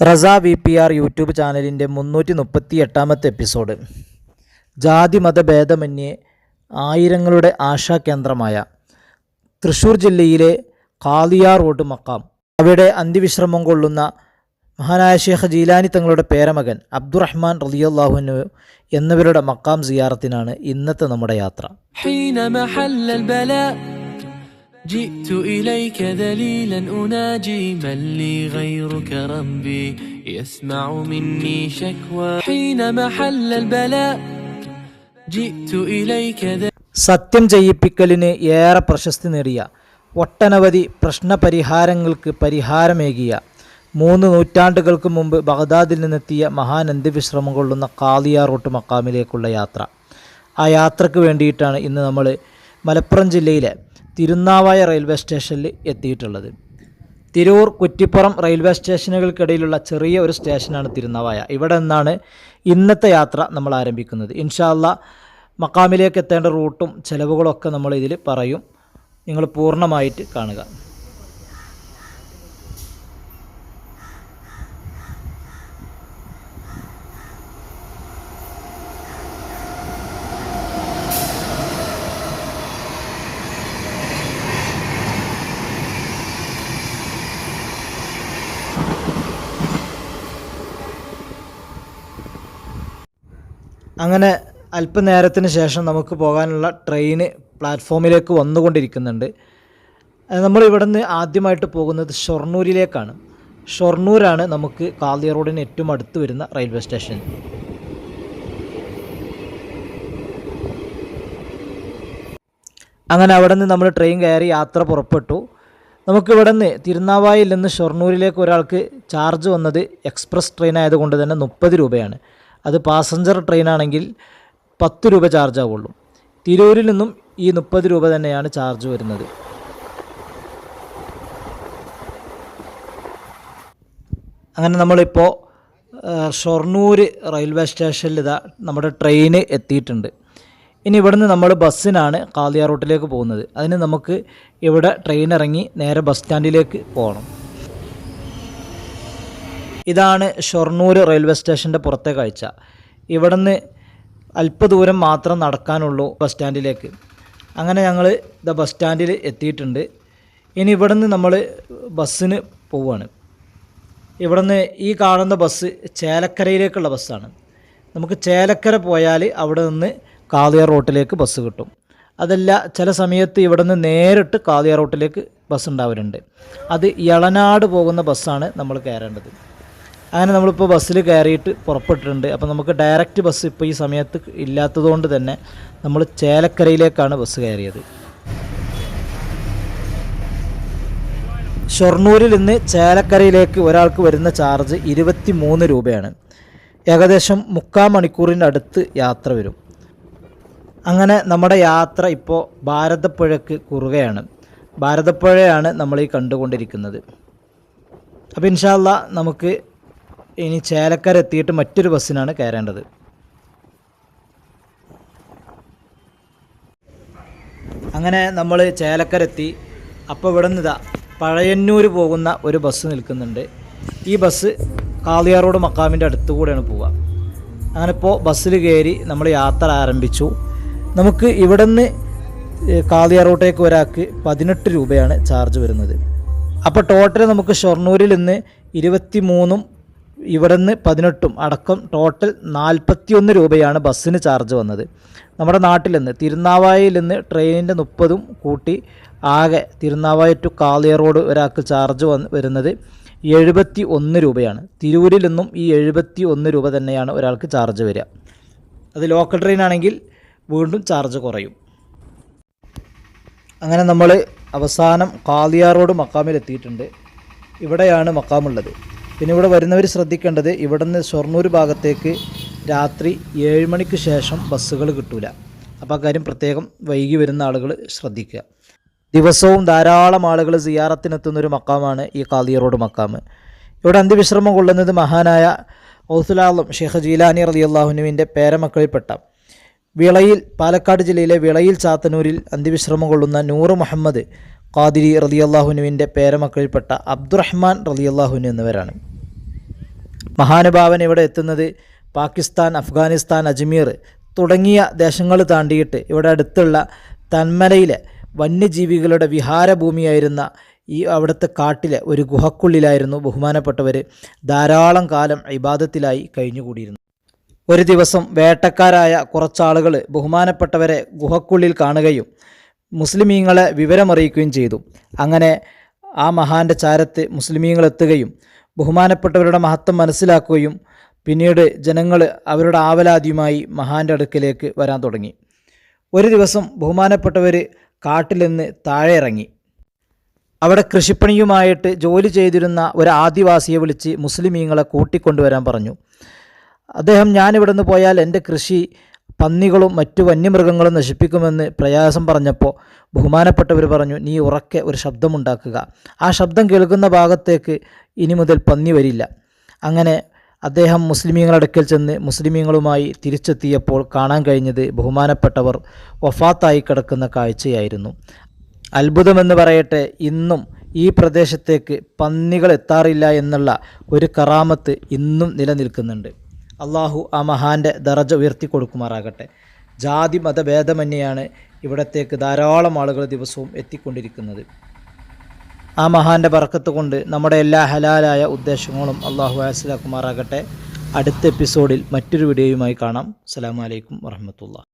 Reza VPR YouTube ചാനലിൻ്റെ 338-ാമത്തെ episode. ജാതി മതഭേദമന്യേ ആയിരങ്ങളുടെ ആശാകേന്ദ്രമായ തൃശ്ശൂർ ജില്ലയിലെ കാളിയാർ റോഡ് മക്കാം, അവിടെ അന്ത്യവിശ്രമം കൊള്ളുന്ന മഹാനായ ഷേഖ് ജീലാനി തങ്ങളുടെ പേരമകൻ അബ്ദുറഹ്മാൻ റളിയല്ലാഹു അൻഹു എന്നിവരുടെ മക്കാം സിയാറത്തിനാണ് ഇന്നത്തെ നമ്മുടെ യാത്ര. جئت إليك ذليلا أناجي من لي غيرك ربي يسمع مني شكوى حين محل البلاء جئت إليك സത്യം ചെയ്യിപ്പിക്കലിന് ഏറെ പ്രശസ്തി നേടിയ ഒട്ടനവധി പ്രശ്നപരിഹാരങ്ങൾക്ക് പരിഹാരമേകിയ 3 നൂറ്റാണ്ടുകൾക്ക് മുമ്പ് ബഗ്ദാദിൽ നിന്നെത്തിയ മഹാൻ അന്ത്യവിശ്രമം കൊള്ളുന്ന കാളിയാർ റോഡ് മക്കാമിലേക്കുള്ള യാത്ര. ആ യാത്രയ്ക്ക് വേണ്ടിയിട്ടാണ് ഇന്ന് നമ്മൾ മലപ്പുറം ജില്ലയിലെ തിരുനാവായ റെയിൽവേ സ്റ്റേഷനിൽ എത്തിയിട്ടുള്ളത്. തിരൂർ കുറ്റിപ്പുറം റെയിൽവേ സ്റ്റേഷനുകൾക്കിടയിലുള്ള ചെറിയ ഒരു സ്റ്റേഷനാണ് തിരുനാവായ. ഇവിടെ നിന്നാണ് ഇന്നത്തെ യാത്ര നമ്മൾ ആരംഭിക്കുന്നത്. ഇൻഷാ അല്ലാഹ് മക്കാമിലേക്ക് എത്തേണ്ട റൂട്ടും ചിലവുകളൊക്കെ നമ്മൾ ഇതിൽ പറയും. നിങ്ങൾ പൂർണ്ണമായിട്ട് കാണുക. അങ്ങനെ അല്പനേരത്തിന് ശേഷം നമുക്ക് പോകാനുള്ള ട്രെയിന് പ്ലാറ്റ്ഫോമിലേക്ക് വന്നുകൊണ്ടിരിക്കുന്നുണ്ട്. നമ്മൾ ഇവിടുന്ന് ആദ്യമായിട്ട് പോകുന്നത് ഷൊർണൂരിലേക്കാണ്. ഷൊർണൂരാണ് നമുക്ക് കാളിയാർ റോഡിന് ഏറ്റവും അടുത്ത് വരുന്ന റെയിൽവേ സ്റ്റേഷൻ. അങ്ങനെ അവിടെ നിന്ന് നമ്മൾ ട്രെയിൻ കയറി യാത്ര പുറപ്പെട്ടു. നമുക്കിവിടെ നിന്ന് തിരുനാവായിൽ നിന്ന് ഷൊർണൂരിലേക്ക് ഒരാൾക്ക് ചാർജ് വന്നത് എക്സ്പ്രസ് ട്രെയിൻ ആയതുകൊണ്ട് തന്നെ 30 രൂപയാണ്. അത് പാസഞ്ചർ ട്രെയിനാണെങ്കിൽ 10 രൂപ ചാർജ് ആവുള്ളൂ. തിരൂരിൽ നിന്നും ഈ 30 രൂപ തന്നെയാണ് ചാർജ് വരുന്നത്. അങ്ങനെ നമ്മളിപ്പോൾ ഷൊർണൂർ റെയിൽവേ സ്റ്റേഷനിൽ ഇതാ നമ്മുടെ ട്രെയിന് എത്തിയിട്ടുണ്ട്. ഇനി ഇവിടുന്ന് നമ്മൾ ബസ്സിനാണ് കാളിയാർ റൂട്ടിലേക്ക് പോകുന്നത്. അതിന് നമുക്ക് ഇവിടെ ട്രെയിൻ ഇറങ്ങി നേരെ ബസ് സ്റ്റാൻഡിലേക്ക് പോകണം. ഇതാണ് ഷൊർണൂർ റെയിൽവേ സ്റ്റേഷൻ്റെ പുറത്തെ കാഴ്ച. ഇവിടുന്ന് അല്പദൂരം മാത്രം നടക്കാനുള്ളൂ ബസ് സ്റ്റാൻഡിലേക്ക്. അങ്ങനെ ഞങ്ങൾ ബസ് സ്റ്റാൻഡിൽ എത്തിയിട്ടുണ്ട്. ഇനി ഇവിടുന്ന് നമ്മൾ ബസ്സിന് പോവുകയാണ്. ഇവിടുന്ന് ഈ കാണുന്ന ബസ് ചേലക്കരയിലേക്കുള്ള ബസ്സാണ്. നമുക്ക് ചേലക്കര പോയാൽ അവിടെ നിന്ന് കാളിയാർ റോട്ടിലേക്ക് ബസ് കിട്ടും. അതല്ല, ചില സമയത്ത് ഇവിടുന്ന് നേരിട്ട് കാളിയാർ റോട്ടിലേക്ക് ബസ് ഉണ്ടാവലുണ്ട്. അത് എളനാട് പോകുന്ന ബസ്സാണ് നമ്മൾ കയറേണ്ടത്. അങ്ങനെ നമ്മളിപ്പോൾ ബസ്സിൽ കയറിയിട്ട് പുറപ്പെട്ടിട്ടുണ്ട്. അപ്പോൾ നമുക്ക് ഡയറക്റ്റ് ബസ് ഇപ്പോൾ ഈ സമയത്ത് ഇല്ലാത്തതുകൊണ്ട് തന്നെ നമ്മൾ ചേലക്കരയിലേക്കാണ് ബസ് കയറിയത്. ഷൊർണൂരിൽ നിന്ന് ചേലക്കരയിലേക്ക് ഒരാൾക്ക് വരുന്ന ചാർജ് 23 രൂപയാണ്. ഏകദേശം 3/4 മണിക്കൂറിൻ്റെ അടുത്ത് യാത്ര വരും. അങ്ങനെ നമ്മുടെ യാത്ര ഇപ്പോൾ ഭാരതപ്പുഴയ്ക്ക് കുറുകയാണ്. ഭാരതപ്പുഴയാണ് നമ്മൾ ഈ കണ്ടുകൊണ്ടിരിക്കുന്നത്. അപ്പോൾ ഇൻഷാ അല്ലാഹ് നമുക്ക് ഇനി ചേലക്കര എത്തിയിട്ട് മറ്റൊരു ബസ്സിനാണ് കയറേണ്ടത്. അങ്ങനെ നമ്മൾ ചേലക്കര എത്തി. അപ്പോൾ ഇവിടെ നിന്ന് പഴയന്നൂർ പോകുന്ന ഒരു ബസ് നിൽക്കുന്നുണ്ട്. ഈ ബസ് കാളിയാർ റോഡ് മക്കാമിൻ്റെ അടുത്തു കൂടെയാണ് പോവുക. അങ്ങനെ ഇപ്പോൾ ബസ്സിൽ കയറി നമ്മൾ യാത്ര ആരംഭിച്ചു. നമുക്ക് ഇവിടെ നിന്ന് കാളിയാർ റോട്ടേക്ക് ഒരാൾക്ക് 18 രൂപയാണ് ചാർജ് വരുന്നത്. അപ്പോൾ ടോട്ടൽ നമുക്ക് ഷൊർണൂരിൽ നിന്ന് 23 ഇവിടെ നിന്ന് 18 അടക്കം ടോട്ടൽ 41 രൂപയാണ് ബസ്സിന് ചാർജ് വന്നത്. നമ്മുടെ നാട്ടിൽ നിന്ന് തിരുനാവായയിൽ നിന്ന് ട്രെയിനിൻ്റെ 30 കൂട്ടി ആകെ തിരുനാവായ ടു കാളിയാർ റോഡ് ഒരാൾക്ക് ചാർജ് വരുന്നത് 71 രൂപയാണ്. തിരൂരിൽ നിന്നും ഈ 71 രൂപ തന്നെയാണ് ഒരാൾക്ക് ചാർജ് വരിക. അത് ലോക്കൽ ട്രെയിൻ ആണെങ്കിൽ വീണ്ടും ചാർജ് കുറയും. അങ്ങനെ നമ്മൾ അവസാനം കാളിയാർ റോഡ് മക്കാമിൽ എത്തിയിട്ടുണ്ട്. ഇവിടെയാണ് മക്കാമുള്ളത്. പിന്നെ ഇവിടെ വരുന്നവർ ശ്രദ്ധിക്കേണ്ടത്, ഇവിടെ നിന്ന് ഷൊർണൂർ ഭാഗത്തേക്ക് രാത്രി 7 മണിക്ക് ശേഷം ബസ്സുകൾ കിട്ടൂല. അപ്പോൾ ആ കാര്യം പ്രത്യേകം വൈകി വരുന്ന ആളുകൾ ശ്രദ്ധിക്കുക. ദിവസവും ധാരാളം ആളുകൾ സിയാറത്തിനെത്തുന്നൊരു മക്കാമാണ് ഈ കാളിയാർ റോഡ് മക്കാമ്. ഇവിടെ അന്ത്യവിശ്രമം കൊള്ളുന്നത് മഹാനായ ഗൗസുൽ ആലം ഷേഖ് ജീലാനി റളിയല്ലാഹു അൻഹുവിൻ്റെ പേരമക്കളിൽപ്പെട്ട വിളയിൽ, പാലക്കാട് ജില്ലയിലെ വിളയിൽ ചാത്തന്നൂരിൽ അന്ത്യവിശ്രമം കൊള്ളുന്ന നൂർ മുഹമ്മദ് ഖാദിരി റളിയല്ലാഹു അൻഹുവിൻ്റെ പേരമക്കളിൽപ്പെട്ട അബ്ദുറഹ്മാൻ റളിയല്ലാഹു അൻഹു എന്നിവരാണ്. മഹാനുഭാവൻ ഇവിടെ എത്തുന്നത് പാകിസ്ഥാൻ, അഫ്ഗാനിസ്ഥാൻ, അജ്മീർ തുടങ്ങിയ ദേശങ്ങൾ താണ്ടിയിട്ട് ഇവിടെ അടുത്തുള്ള തന്മലയിലെ വന്യജീവികളുടെ വിഹാരഭൂമിയായിരുന്ന ഈ അവിടുത്തെ കാട്ടിലെ ഒരു ഗുഹക്കുള്ളിലായിരുന്നു ബഹുമാനപ്പെട്ടവർ ധാരാളം കാലം ഇബാദത്തിലായി കഴിഞ്ഞുകൂടിയിരുന്നു. ഒരു ദിവസം വേട്ടക്കാരായ കുറച്ചാളുകൾ ബഹുമാനപ്പെട്ടവരെ ഗുഹക്കുള്ളിൽ കാണുകയും മുസ്ലിമീങ്ങളെ വിവരമറിയിക്കുകയും ചെയ്തു. അങ്ങനെ ആ മഹാൻ്റെ ചാരത്ത് മുസ്ലിമീങ്ങളെത്തുകയും ബഹുമാനപ്പെട്ടവരുടെ മഹത്വം മനസ്സിലാക്കുകയും പിന്നീട് ജനങ്ങൾ അവരുടെ ആവലാതിയുമായി മഹാൻ്റെ അടുക്കലേക്ക് വരാൻ തുടങ്ങി. ഒരു ദിവസം ബഹുമാനപ്പെട്ടവർ കാട്ടിൽ നിന്ന് താഴെ ഇറങ്ങി. അവിടെ കൃഷിപ്പണിയുമായിട്ട് ജോലി ചെയ്തിരുന്ന ഒരു ആദിവാസിയെ വിളിച്ച് മുസ്ലിമീങ്ങളെ കൂട്ടിക്കൊണ്ടുവരാൻ പറഞ്ഞു. അദ്ദേഹം ഞാനിവിടെ നിന്ന് പോയാൽ എൻ്റെ കൃഷി പന്നികളും മറ്റു വന്യമൃഗങ്ങളും നശിപ്പിക്കുമെന്ന് പ്രയാസം പറഞ്ഞപ്പോൾ ബഹുമാനപ്പെട്ടവർ പറഞ്ഞു, നീ ഉറക്കെ ഒരു ശബ്ദമുണ്ടാക്കുക, ആ ശബ്ദം കേൾക്കുന്ന ഭാഗത്തേക്ക് ഇനി മുതൽ പന്നി വരില്ല. അങ്ങനെ അദ്ദേഹം മുസ്ലിമീങ്ങളുടെ അടുക്കൽ ചെന്ന് മുസ്ലിമീങ്ങളുമായി തിരിച്ചെത്തിയപ്പോൾ കാണാൻ കഴിഞ്ഞത് ബഹുമാനപ്പെട്ടവർ വഫാത്തായി കിടക്കുന്ന കാഴ്ചയായിരുന്നു. അത്ഭുതമെന്ന് പറയട്ടെ, ഇന്നും ഈ പ്രദേശത്തേക്ക് പന്നികൾ എത്താറില്ല എന്നുള്ള ഒരു കറാമത്ത് ഇന്നും നിലനിൽക്കുന്നുണ്ട്. അള്ളാഹു ആ മഹാൻ്റെ ദറജ ഉയർത്തി കൊടുക്കുമാറാകട്ടെ. ജാതി മതഭേദമന്യെയാണ് ഇവിടത്തേക്ക് ധാരാളം ആളുകൾ ദിവസവും എത്തിക്കൊണ്ടിരിക്കുന്നത്. ആ മഹാൻ്റെ ബർക്കത്ത് കൊണ്ട് നമ്മുടെ എല്ലാ ഹലാലായ ഉദ്ദേശങ്ങളും അള്ളാഹു മനസ്സിലാക്കുമാറാകട്ടെ. അടുത്ത എപ്പിസോഡിൽ മറ്റൊരു വീഡിയോയുമായി കാണാം. അസ്സലാമു അലൈക്കും വറഹ്മത്തുള്ളാഹി.